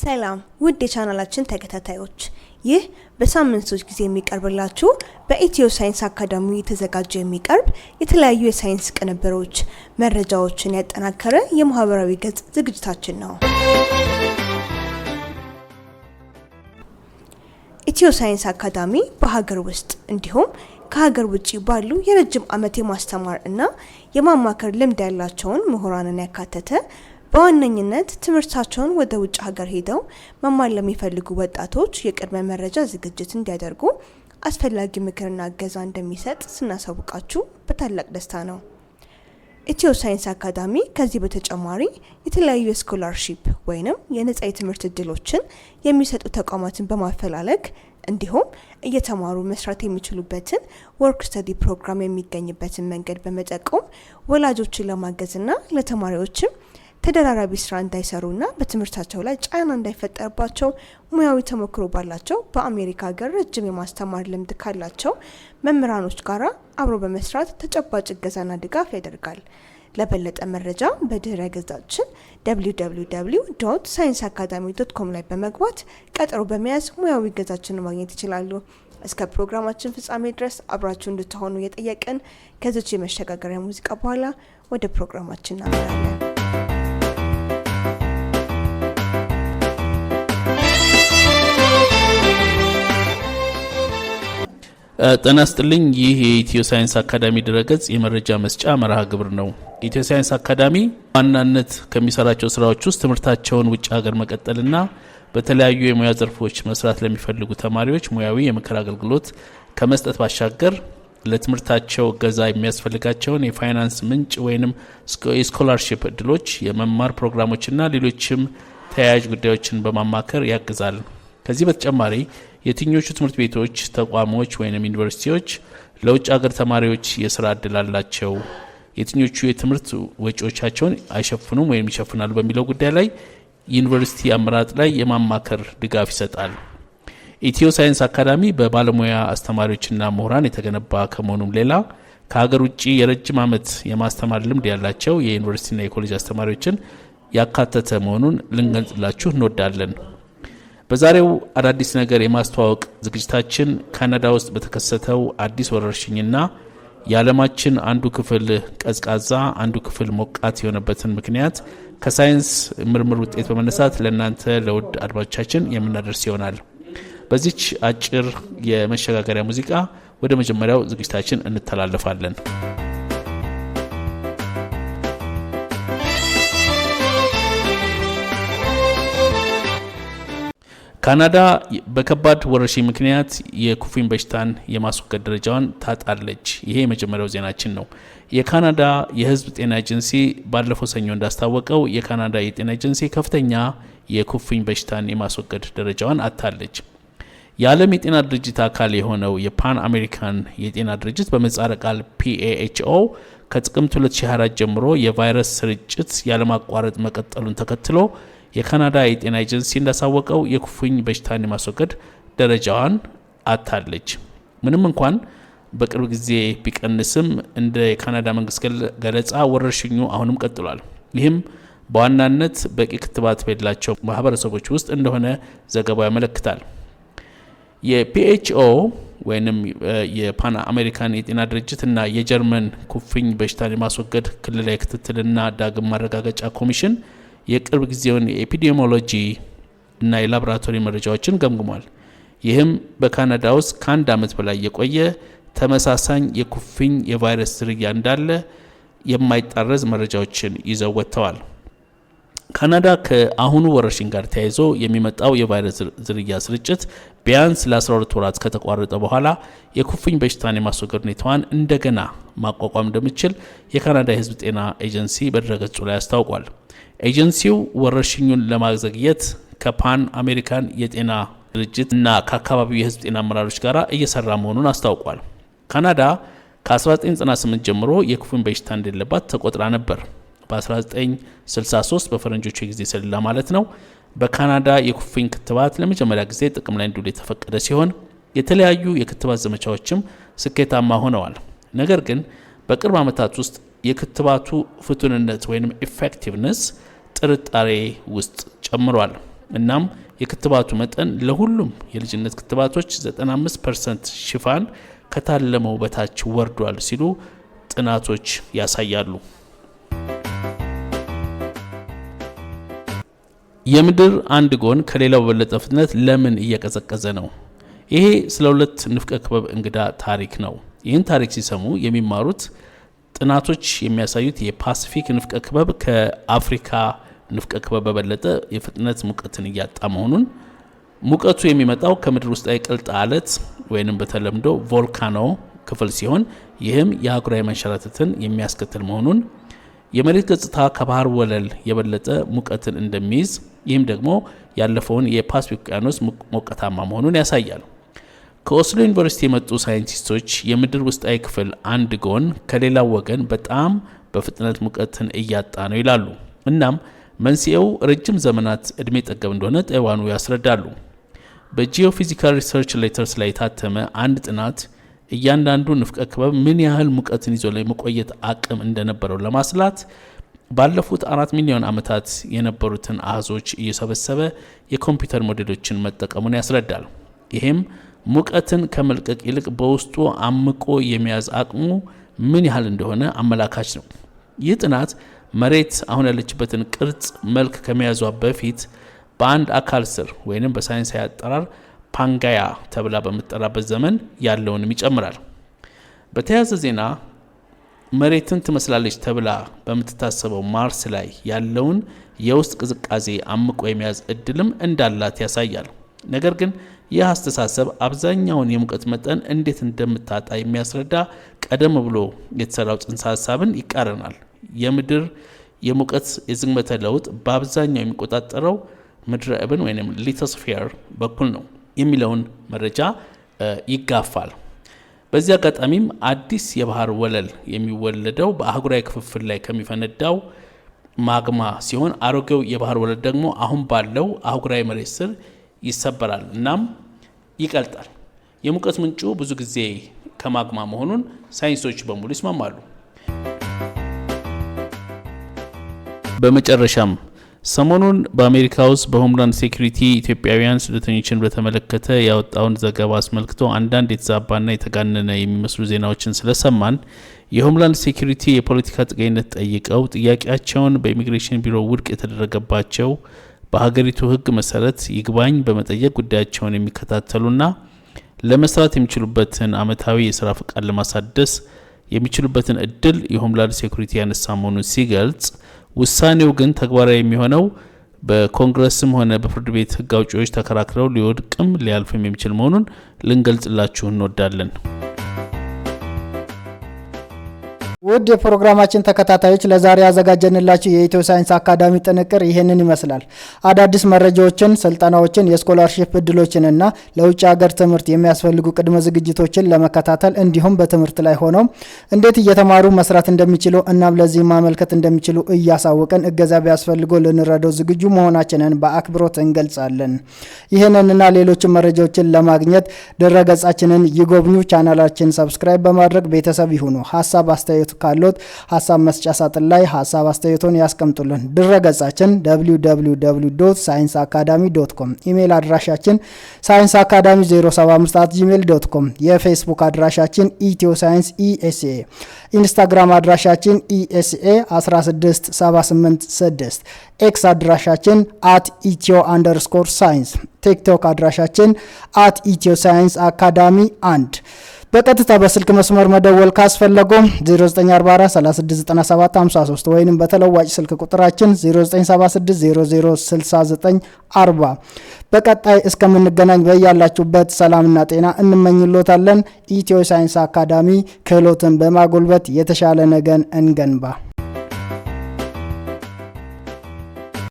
ሰላም ውድ የቻናላችን ተከታታዮች፣ ይህ በሳምንቶች ጊዜ የሚቀርብላችሁ በኢትዮ ሳይንስ አካዳሚ የተዘጋጀ የሚቀርብ የተለያዩ የሳይንስ ቅንብሮች መረጃዎችን ያጠናከረ የማህበራዊ ገጽ ዝግጅታችን ነው። ኢትዮ ሳይንስ አካዳሚ በሀገር ውስጥ እንዲሁም ከሀገር ውጪ ባሉ የረጅም ዓመት የማስተማር እና የማማከር ልምድ ያላቸውን ምሁራንን ያካተተ በዋነኝነት ትምህርታቸውን ወደ ውጭ ሀገር ሄደው መማር ለሚፈልጉ ወጣቶች የቅድመ መረጃ ዝግጅት እንዲያደርጉ አስፈላጊ ምክርና እገዛ እንደሚሰጥ ስናሳውቃችሁ በታላቅ ደስታ ነው። ኢትዮ ሳይንስ አካዳሚ ከዚህ በተጨማሪ የተለያዩ ስኮላርሺፕ ወይንም የነጻ የትምህርት እድሎችን የሚሰጡ ተቋማትን በማፈላለግ እንዲሁም እየተማሩ መስራት የሚችሉበትን ወርክ ስተዲ ፕሮግራም የሚገኝበትን መንገድ በመጠቆም ወላጆችን ለማገዝና ለተማሪዎችም ተደራራቢ ስራ እንዳይሰሩና በትምህርታቸው ላይ ጫና እንዳይፈጠርባቸው ሙያዊ ተሞክሮ ባላቸው በአሜሪካ ሀገር ረጅም የማስተማር ልምድ ካላቸው መምህራኖች ጋራ አብሮ በመስራት ተጨባጭ እገዛና ድጋፍ ያደርጋል። ለበለጠ መረጃ በድህረ ገጻችን www.scienceacademy.com ላይ በመግባት ቀጠሮ በመያዝ ሙያዊ እገዛችንን ማግኘት ይችላሉ። እስከ ፕሮግራማችን ፍጻሜ ድረስ አብራችሁ እንድትሆኑ እየጠየቅን ከዚች የመሸጋገሪያ ሙዚቃ በኋላ ወደ ፕሮግራማችን እናመራለን። ጤና ይስጥልኝ። ይህ የኢትዮ ሳይንስ አካዳሚ ድረገጽ የመረጃ መስጫ መርሃ ግብር ነው። ኢትዮ ሳይንስ አካዳሚ ዋናነት ከሚሰራቸው ስራዎች ውስጥ ትምህርታቸውን ውጭ ሀገር መቀጠልና በተለያዩ የሙያ ዘርፎች መስራት ለሚፈልጉ ተማሪዎች ሙያዊ የምክር አገልግሎት ከመስጠት ባሻገር ለትምህርታቸው እገዛ የሚያስፈልጋቸውን የፋይናንስ ምንጭ ወይንም የስኮላርሺፕ እድሎች፣ የመማር ፕሮግራሞችና ሌሎችም ተያያዥ ጉዳዮችን በማማከር ያግዛል። ከዚህ በተጨማሪ የትኞቹ ትምህርት ቤቶች፣ ተቋሞች ወይንም ዩኒቨርሲቲዎች ለውጭ ሀገር ተማሪዎች የስራ እድል አላቸው፣ የትኞቹ የትምህርት ወጪዎቻቸውን አይሸፍኑም ወይም ይሸፍናሉ በሚለው ጉዳይ ላይ ዩኒቨርሲቲ አመራጥ ላይ የማማከር ድጋፍ ይሰጣል። ኢትዮ ሳይንስ አካዳሚ በባለሙያ አስተማሪዎችና ምሁራን የተገነባ ከመሆኑም ሌላ ከሀገር ውጪ የረጅም ዓመት የማስተማር ልምድ ያላቸው የዩኒቨርሲቲና የኮሌጅ አስተማሪዎችን ያካተተ መሆኑን ልንገልጽላችሁ እንወዳለን። በዛሬው አዳዲስ ነገር የማስተዋወቅ ዝግጅታችን ካናዳ ውስጥ በተከሰተው አዲስ ወረርሽኝና የዓለማችን አንዱ ክፍል ቀዝቃዛ አንዱ ክፍል ሞቃት የሆነበትን ምክንያት ከሳይንስ ምርምር ውጤት በመነሳት ለእናንተ ለውድ አድማጮቻችን የምናደርስ ይሆናል። በዚች አጭር የመሸጋገሪያ ሙዚቃ ወደ መጀመሪያው ዝግጅታችን እንተላለፋለን። ካናዳ በከባድ ወረርሽኝ ምክንያት የኩፍኝ በሽታን የማስወገድ ደረጃዋን ታጣለች። ይሄ የመጀመሪያው ዜናችን ነው። የካናዳ የሕዝብ ጤና ኤጀንሲ ባለፈው ሰኞ እንዳስታወቀው የካናዳ የጤና ኤጀንሲ ከፍተኛ የኩፍኝ በሽታን የማስወገድ ደረጃዋን አጣለች። የዓለም የጤና ድርጅት አካል የሆነው የፓን አሜሪካን የጤና ድርጅት በምህጻረ ቃል PAHO ከጥቅምት 2024 ጀምሮ የቫይረስ ስርጭት ያለማቋረጥ መቀጠሉን ተከትሎ የካናዳ የጤና ኤጀንሲ እንዳሳወቀው የኩፍኝ በሽታን የማስወገድ ደረጃዋን አጣለች። ምንም እንኳን በቅርብ ጊዜ ቢቀንስም እንደ የካናዳ መንግስት ገለጻ ወረርሽኙ አሁንም ቀጥሏል። ይህም በዋናነት በቂ ክትባት በሌላቸው ማህበረሰቦች ውስጥ እንደሆነ ዘገባው ያመለክታል። የPHO ወይንም የፓን አሜሪካን የጤና ድርጅት እና የጀርመን ኩፍኝ በሽታን የማስወገድ ክልላዊ ክትትልና ዳግም ማረጋገጫ ኮሚሽን የቅርብ ጊዜውን የኤፒዲሚዮሎጂ እና የላቦራቶሪ መረጃዎችን ገምግሟል። ይህም በካናዳ ውስጥ ከአንድ ዓመት በላይ የቆየ ተመሳሳይ የኩፍኝ የቫይረስ ዝርያ እንዳለ የማይጣረዝ መረጃዎችን ይዘው ወጥተዋል። ካናዳ ከአሁኑ ወረርሽኝ ጋር ተያይዞ የሚመጣው የቫይረስ ዝርያ ስርጭት ቢያንስ ለ12 ወራት ከተቋረጠ በኋላ የኩፍኝ በሽታን የማስወገድ ሁኔታዋን እንደገና ማቋቋም እንደምትችል የካናዳ የሕዝብ ጤና ኤጀንሲ በድረገጹ ላይ አስታውቋል። ኤጀንሲው ወረርሽኙን ለማዘግየት ከፓን አሜሪካን የጤና ድርጅት እና ከአካባቢው የሕዝብ ጤና አመራሮች ጋር እየሰራ መሆኑን አስታውቋል። ካናዳ ከ1998 ጀምሮ የኩፍኝ በሽታ እንደሌለባት ተቆጥራ ነበር። በ1963 በፈረንጆቹ የጊዜ ሰሌዳ ማለት ነው። በካናዳ የኩፍኝ ክትባት ለመጀመሪያ ጊዜ ጥቅም ላይ እንዲውል የተፈቀደ ሲሆን የተለያዩ የክትባት ዘመቻዎችም ስኬታማ ሆነዋል። ነገር ግን በቅርብ ዓመታት ውስጥ የክትባቱ ፍቱንነት ወይም ኢፌክቲቭነስ ጥርጣሬ ውስጥ ጨምሯል። እናም የክትባቱ መጠን ለሁሉም የልጅነት ክትባቶች 95% ሽፋን ከታለመው በታች ወርዷል ሲሉ ጥናቶች ያሳያሉ። የምድር አንድ ጎን ከሌላው በበለጠ ፍጥነት ለምን እየቀዘቀዘ ነው? ይሄ ስለ ሁለት ንፍቀ ክበብ እንግዳ ታሪክ ነው። ይህን ታሪክ ሲሰሙ የሚማሩት ጥናቶች የሚያሳዩት የፓሲፊክ ንፍቀ ክበብ ከአፍሪካ ንፍቀ ክበብ በበለጠ የፍጥነት ሙቀትን እያጣ መሆኑን፣ ሙቀቱ የሚመጣው ከምድር ውስጣዊ ቅልጥ አለት ወይንም በተለምዶ ቮልካኖ ክፍል ሲሆን ይህም የአህጉራዊ መንሸራተትን የሚያስከትል መሆኑን፣ የመሬት ገጽታ ከባህር ወለል የበለጠ ሙቀትን እንደሚይዝ፣ ይህም ደግሞ ያለፈውን የፓሲፊክ ውቅያኖስ ሞቃታማ መሆኑን ያሳያል። ከኦስሎ ዩኒቨርሲቲ የመጡ ሳይንቲስቶች የምድር ውስጣዊ ክፍል አንድ ጎን ከሌላው ወገን በጣም በፍጥነት ሙቀትን እያጣ ነው ይላሉ። እናም መንስኤው ረጅም ዘመናት እድሜ ጠገብ እንደሆነ ጠዋኑ ያስረዳሉ። በጂኦፊዚካል ሪሰርች ሌተርስ ላይ የታተመ አንድ ጥናት እያንዳንዱ ንፍቀ ክበብ ምን ያህል ሙቀትን ይዞ ላይ መቆየት አቅም እንደነበረው ለማስላት ባለፉት 4 ሚሊዮን ዓመታት የነበሩትን አሃዞች እየሰበሰበ የኮምፒውተር ሞዴሎችን መጠቀሙን ያስረዳል። ይህም ሙቀትን ከመልቀቅ ይልቅ በውስጡ አምቆ የሚያዝ አቅሙ ምን ያህል እንደሆነ አመላካች ነው። ይህ ጥናት መሬት አሁን ያለችበትን ቅርጽ መልክ ከመያዟ በፊት በአንድ አካል ስር ወይንም በሳይንሳዊ አጠራር ፓንጋያ ተብላ በምትጠራበት ዘመን ያለውንም ይጨምራል። በተያያዘ ዜና መሬትን ትመስላለች ተብላ በምትታሰበው ማርስ ላይ ያለውን የውስጥ ቅዝቃዜ አምቆ የሚያዝ እድልም እንዳላት ያሳያል። ነገር ግን ይህ አስተሳሰብ አብዛኛውን የሙቀት መጠን እንዴት እንደምታጣ የሚያስረዳ ቀደም ብሎ የተሰራው ጽንሰ ሐሳብን ይቃረናል። የምድር የሙቀት የዝግመተ ለውጥ በአብዛኛው የሚቆጣጠረው ምድረ እብን ወይም ሊቶስፌር በኩል ነው የሚለውን መረጃ ይጋፋል። በዚህ አጋጣሚም አዲስ የባህር ወለል የሚወለደው በአህጉራዊ ክፍፍል ላይ ከሚፈነዳው ማግማ ሲሆን አሮጌው የባህር ወለል ደግሞ አሁን ባለው አህጉራዊ መሬት ስር ይሰበራል እናም ይቀልጣል። የሙቀት ምንጩ ብዙ ጊዜ ከማግማ መሆኑን ሳይንሶች በሙሉ ይስማማሉ። በመጨረሻም ሰሞኑን በአሜሪካ ውስጥ በሆምላንድ ሴኩሪቲ ኢትዮጵያውያን ስደተኞችን በተመለከተ ያወጣውን ዘገባ አስመልክቶ አንዳንድ የተዛባና የተጋነነ የሚመስሉ ዜናዎችን ስለሰማን የሆምላንድ ሴኩሪቲ የፖለቲካ ጥገኝነት ጠይቀው ጥያቄያቸውን በኢሚግሬሽን ቢሮ ውድቅ የተደረገባቸው በሀገሪቱ ሕግ መሰረት ይግባኝ በመጠየቅ ጉዳያቸውን የሚከታተሉና ለመስራት የሚችሉበትን ዓመታዊ የሥራ ፈቃድ ለማሳደስ የሚችሉበትን እድል የሆምላንድ ሴኩሪቲ ያነሳ መሆኑን ሲገልጽ፣ ውሳኔው ግን ተግባራዊ የሚሆነው በኮንግረስም ሆነ በፍርድ ቤት ሕግ አውጪዎች ተከራክረው ሊወድቅም ሊያልፍም የሚችል መሆኑን ልንገልጽላችሁ እንወዳለን። ውድ የፕሮግራማችን ተከታታዮች ለዛሬ ያዘጋጀንላችሁ የኢትዮ ሳይንስ አካዳሚ ጥንቅር ይሄንን ይመስላል። አዳዲስ መረጃዎችን፣ ስልጠናዎችን፣ የስኮላርሺፕ እድሎችንና ለውጭ ሀገር ትምህርት የሚያስፈልጉ ቅድመ ዝግጅቶችን ለመከታተል እንዲሁም በትምህርት ላይ ሆነው እንዴት እየተማሩ መስራት እንደሚችሉ እናም ለዚህ ማመልከት እንደሚችሉ እያሳወቀን እገዛ ቢያስፈልገው ልንረዳው ዝግጁ መሆናችንን በአክብሮት እንገልጻለን። ይህንንና ሌሎችን መረጃዎችን ለማግኘት ድረገጻችንን ይጎብኙ። ቻናላችን ሰብስክራይብ በማድረግ ቤተሰብ ይሁኑ። ሀሳብ አስተያየት ካሎት ሀሳብ መስጫ ሳጥን ላይ ሀሳብ አስተያየቶን ያስቀምጡልን። ድረገጻችን www.scienceacademy.com፣ ኢሜል አድራሻችን scienceacademy075@gmail.com፣ የፌስቡክ አድራሻችን ኢትዮሳይንስ ኢኤስኤ፣ ኢንስታግራም አድራሻችን ኢኤስኤ16786፣ ኤክስ አድራሻችን @etio_science፣ ቲክቶክ አድራሻችን @etioScienceAcademy1። በቀጥታ በስልክ መስመር መደወል ካስፈለገው 0944369753 ወይንም በተለዋጭ ስልክ ቁጥራችን 0976006940። በቀጣይ እስከምንገናኝ በያላችሁበት ሰላምና ጤና እንመኝሎታለን። ኢትዮ ሳይንስ አካዳሚ ክህሎትን በማጎልበት የተሻለ ነገን እንገንባ።